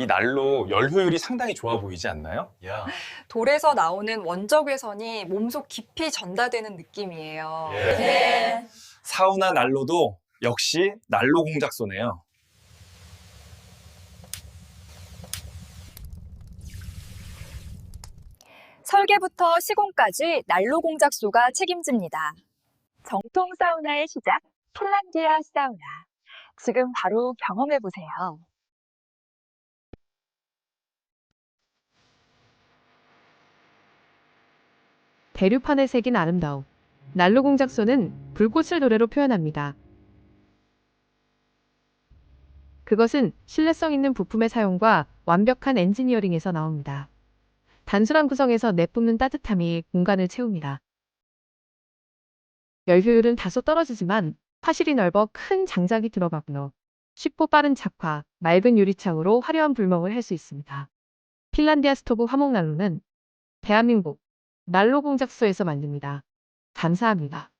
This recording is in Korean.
이 난로 열 효율이 상당히 좋아 보이지 않나요? 야. 돌에서 나오는 원적외선이 몸속 깊이 전달되는 느낌이에요. 예. 사우나 난로도 역시 난로 공작소네요. 설계부터 시공까지 난로 공작소가 책임집니다. 정통 사우나의 시작, 핀란디아 사우나. 지금 바로 경험해 보세요. 대류판에 새긴 아름다움. 난로 공작소는 불꽃을 노래로 표현합니다. 그것은 신뢰성 있는 부품의 사용과 완벽한 엔지니어링에서 나옵니다. 단순한 구성에서 내뿜는 따뜻함이 공간을 채웁니다. 열 효율은 다소 떨어지지만 화실이 넓어 큰 장작이 들어가고요. 쉽고 빠른 착화, 맑은 유리창으로 화려한 불멍을 할 수 있습니다. 핀란디아 스토브 화목난로는 대한민국 난로 공작소에서 만듭니다. 감사합니다.